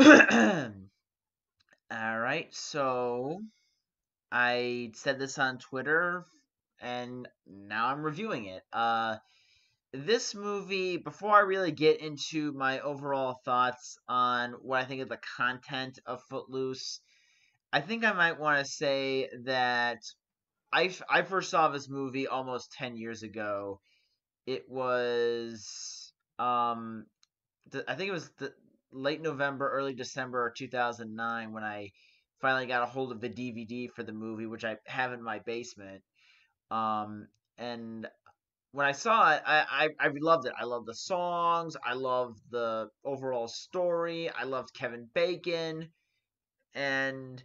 All right, so I said this on Twitter, and now I'm reviewing it. This movie, before I really get into my overall thoughts on what I think of the content of Footloose, I think I might want to say that I first saw this movie almost 10 years ago. It was, I think it was the late November, early December 2009 when I finally got a hold of the DVD for the movie, which I have in my basement. And when I saw it, I loved it. I loved the songs. I loved the overall story. I loved Kevin Bacon, and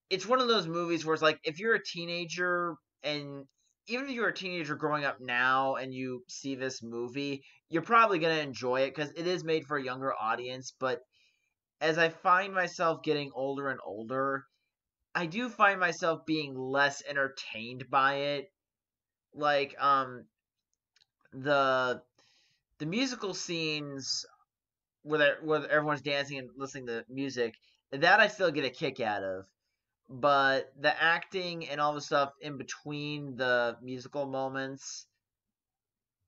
it's one of those movies where it's like if you're a teenager and even if you're a teenager growing up now and you see this movie, you're probably going to enjoy it because it is made for a younger audience. But as I find myself getting older and older, I do find myself being less entertained by it. Like the the musical scenes where everyone's dancing and listening to music, that I still get a kick out of. But the acting and all the stuff in between the musical moments,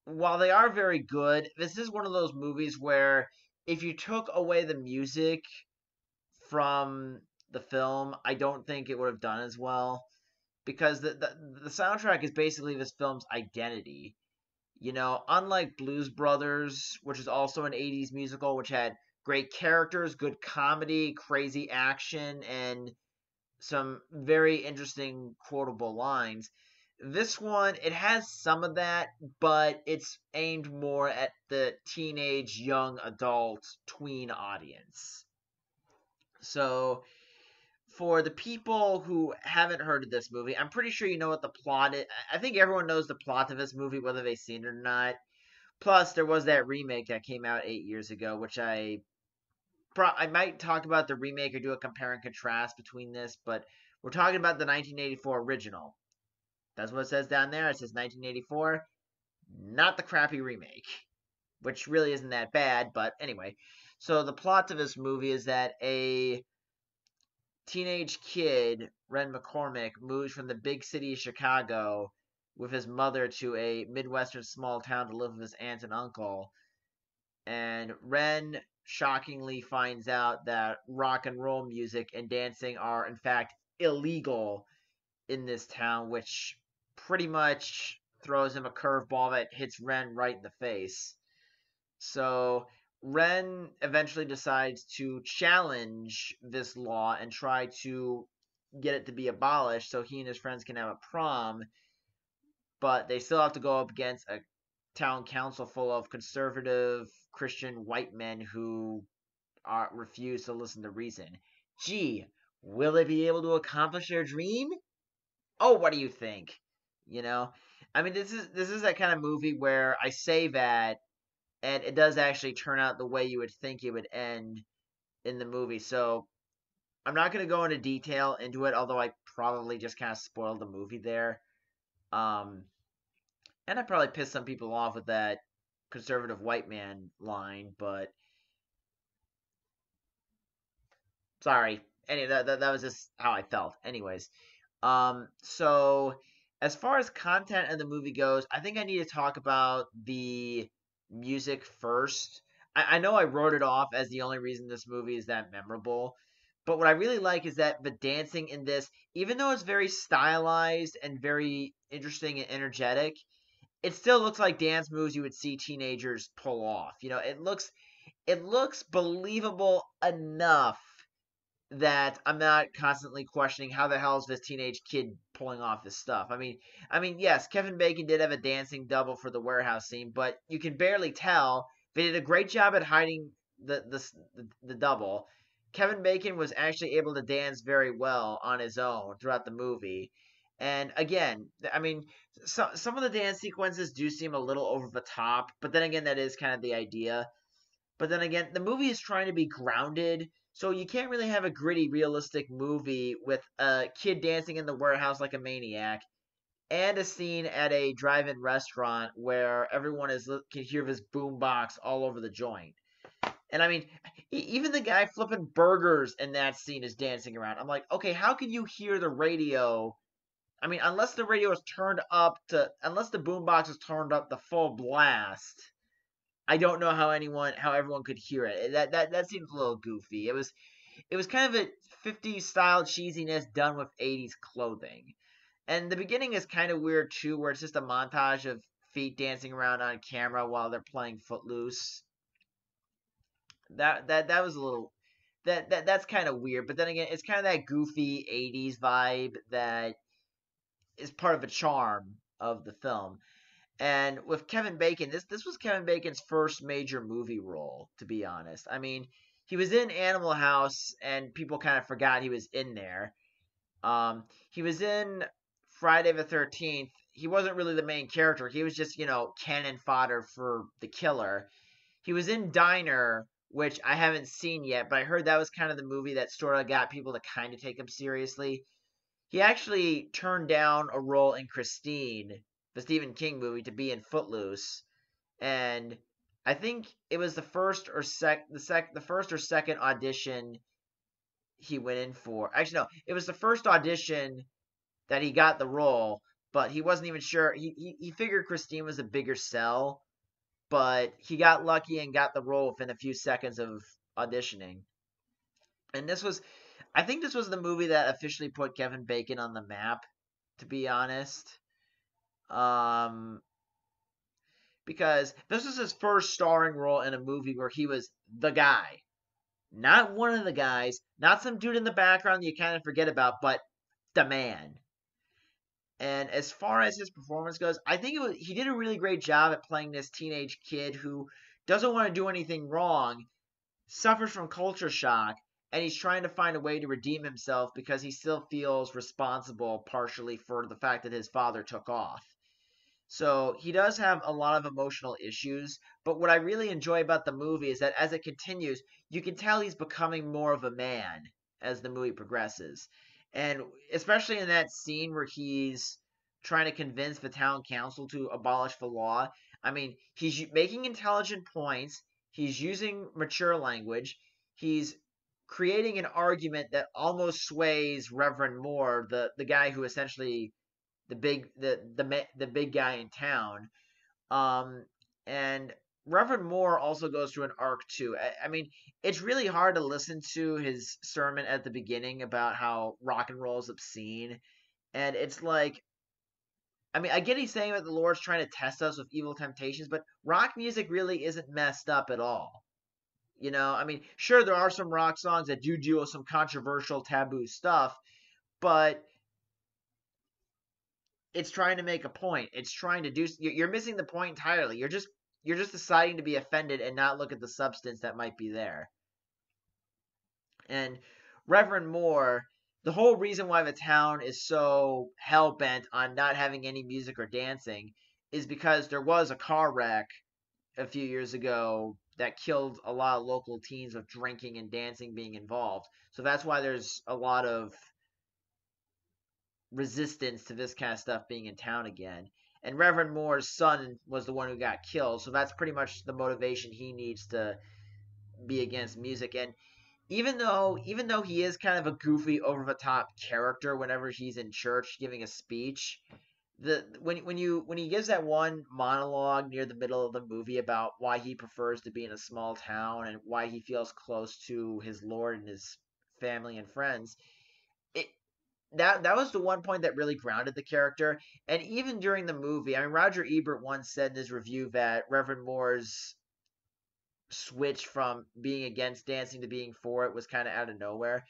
while they are very good, this is one of those movies where if you took away the music from the film, I don't think it would have done as well because the soundtrack is basically this film's identity. You know, unlike Blues Brothers, which is also an 80s musical, which had great characters, good comedy, crazy action, and some very interesting quotable lines. This one, it has some of that, but it's aimed more at the teenage, young adult, tween audience. So, for the people who haven't heard of this movie, I'm pretty sure you know what the plot is. I think everyone knows the plot of this movie, whether they've seen it or not. Plus, there was that remake that came out 8 years ago, which I might talk about the remake or do a compare and contrast between this, but we're talking about the 1984 original. That's what it says down there. It says 1984, not the crappy remake, which really isn't that bad, but anyway. So the plot of this movie is that a teenage kid, Ren McCormick, moves from the big city of Chicago with his mother to a Midwestern small town to live with his aunt and uncle. And Ren shockingly finds out that rock and roll music and dancing are, in fact, illegal in this town, which pretty much throws him a curveball that hits Ren right in the face. So Ren eventually decides to challenge this law and try to get it to be abolished so he and his friends can have a prom, but they still have to go up against a town council full of conservative Christian white men who refuse to listen to reason. Gee, will they be able to accomplish their dream? Oh, what do you think? You know, I mean, this is that kind of movie where I say that, and it does actually turn out the way you would think it would end in the movie. So I'm not going to go into detail into it, although I probably just kind of spoiled the movie there. Um, and I probably pissed some people off with that conservative white man line, but sorry. Anyway, that was just how I felt. Anyways, so as far as content of the movie goes, I think I need to talk about the music first. I know I wrote it off as the only reason this movie is that memorable, but what I really like is that the dancing in this, even though it's very stylized and very interesting and energetic, it still looks like dance moves you would see teenagers pull off. You know, it looks believable enough that I'm not constantly questioning how the hell is this teenage kid pulling off this stuff. I mean, yes, Kevin Bacon did have a dancing double for the warehouse scene, but you can barely tell. They did a great job at hiding the double. Kevin Bacon was actually able to dance very well on his own throughout the movie. And again, I mean, some of the dance sequences do seem a little over the top, but then again, that is kind of the idea. But then again, the movie is trying to be grounded, so you can't really have a gritty, realistic movie with a kid dancing in the warehouse like a maniac and a scene at a drive-in restaurant where everyone can hear this boombox all over the joint. And I mean, even the guy flipping burgers in that scene is dancing around. I'm like, okay, how can you hear the radio? I mean, unless the radio is turned up to, unless the boombox is turned up the full blast, I don't know how everyone could hear it. That seems a little goofy. It was kind of a 50s style cheesiness done with 80s clothing. And the beginning is kind of weird too, where it's just a montage of feet dancing around on camera while they're playing Footloose. That was a little that's kind of weird. But then again, it's kind of that goofy 80s vibe that is part of the charm of the film. And with Kevin Bacon, this was Kevin Bacon's first major movie role, to be honest. I mean, he was in Animal House, and people kind of forgot he was in there. He was in Friday the 13th. He wasn't really the main character. He was just, cannon fodder for the killer. He was in Diner, which I haven't seen yet, but I heard that was kind of the movie that sort of got people to kind of take him seriously. He actually turned down a role in Christine, the Stephen King movie, to be in Footloose, and I think it was the first or second audition he went in for. Actually, no, it was the first audition that he got the role, but he wasn't even sure. He figured Christine was a bigger sell, but he got lucky and got the role within a few seconds of auditioning. And I think this was the movie that officially put Kevin Bacon on the map, to be honest. Um, because this was his first starring role in a movie where he was the guy. Not one of the guys, not some dude in the background you kind of forget about, but the man. And as far as his performance goes, I think he did a really great job at playing this teenage kid who doesn't want to do anything wrong, suffers from culture shock, and he's trying to find a way to redeem himself because he still feels responsible partially for the fact that his father took off. So he does have a lot of emotional issues, but what I really enjoy about the movie is that as it continues, you can tell he's becoming more of a man as the movie progresses. And especially in that scene where he's trying to convince the town council to abolish the law. I mean, he's making intelligent points, he's using mature language, he's creating an argument that almost sways Reverend Moore, the guy who essentially the big guy in town. Um, and Reverend Moore also goes through an arc too. I mean, it's really hard to listen to his sermon at the beginning about how rock and roll is obscene, and it's like, I mean, I get he's saying that the Lord's trying to test us with evil temptations, but rock music really isn't messed up at all. I mean, sure, there are some rock songs that do deal with some controversial, taboo stuff, but it's trying to make a point. It's trying to do. You're missing the point entirely. You're just deciding to be offended and not look at the substance that might be there. And Reverend Moore, the whole reason why the town is so hell bent on not having any music or dancing is because there was a car wreck a few years ago that killed a lot of local teens with drinking and dancing being involved. So that's why there's a lot of resistance to this kind of stuff being in town again. And Reverend Moore's son was the one who got killed, so that's pretty much the motivation he needs to be against music. And even though he is kind of a goofy, over the top character whenever he's in church giving a speech, the when he gives that one monologue near the middle of the movie about why he prefers to be in a small town and why he feels close to his Lord and his family and friends, it that was the one point that really grounded the character. And even during the movie, I mean, Roger Ebert once said in his review that Reverend Moore's switch from being against dancing to being for it was kind of out of nowhere.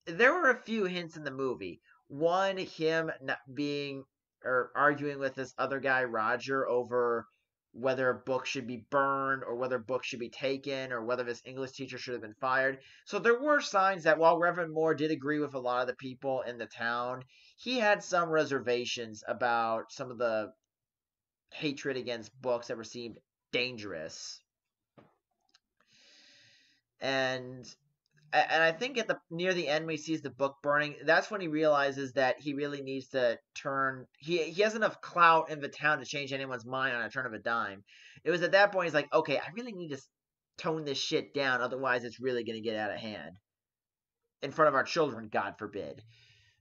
There were a few hints in the movie. One, him not being or arguing with this other guy, Roger, over whether books should be burned or whether books should be taken or whether this English teacher should have been fired. So there were signs that while Reverend Moore did agree with a lot of the people in the town, he had some reservations about some of the hatred against books that were seemed dangerous. And I think at the near the end when he sees the book burning, that's when he realizes that he really needs to turn. He has enough clout in the town to change anyone's mind on a turn of a dime. It was at that point he's like, okay, I really need to tone this shit down. Otherwise, it's really going to get out of hand in front of our children, God forbid.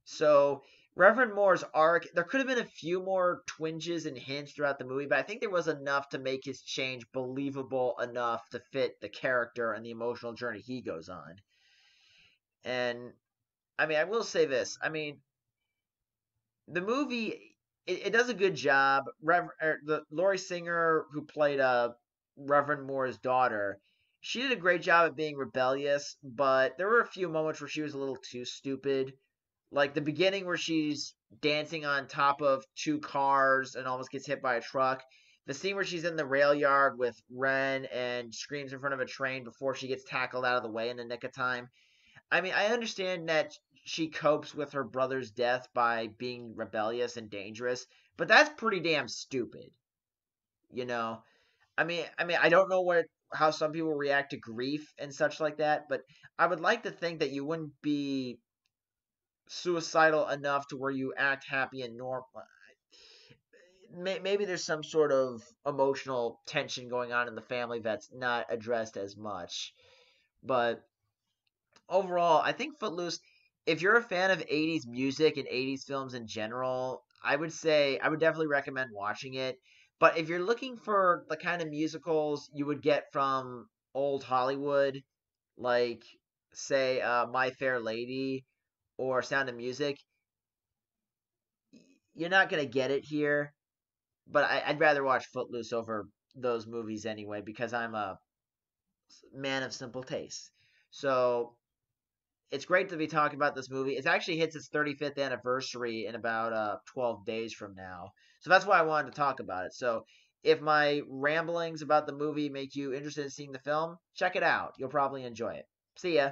So Reverend Moore's arc, there could have been a few more twinges and hints throughout the movie, but I think there was enough to make his change believable enough to fit the character and the emotional journey he goes on. And I mean, I will say this. I mean, the movie it does a good job. The Laurie Singer who played Reverend Moore's daughter, she did a great job at being rebellious, but there were a few moments where she was a little too stupid. Like the beginning where she's dancing on top of two cars and almost gets hit by a truck. The scene where she's in the rail yard with Ren and screams in front of a train before she gets tackled out of the way in the nick of time. I mean, I understand that she copes with her brother's death by being rebellious and dangerous, but that's pretty damn stupid, you know. I don't know how some people react to grief and such like that, but I would like to think that you wouldn't be suicidal enough to where you act happy and normal. Maybe there's some sort of emotional tension going on in the family that's not addressed as much, but overall, I think Footloose, if you're a fan of 80s music and 80s films in general, I would definitely recommend watching it. But if you're looking for the kind of musicals you would get from old Hollywood, like say My Fair Lady or Sound of Music, you're not gonna get it here. But I'd rather watch Footloose over those movies anyway because I'm a man of simple taste. So it's great to be talking about this movie. It actually hits its 35th anniversary in about 12 days from now. So that's why I wanted to talk about it. So if my ramblings about the movie make you interested in seeing the film, check it out. You'll probably enjoy it. See ya.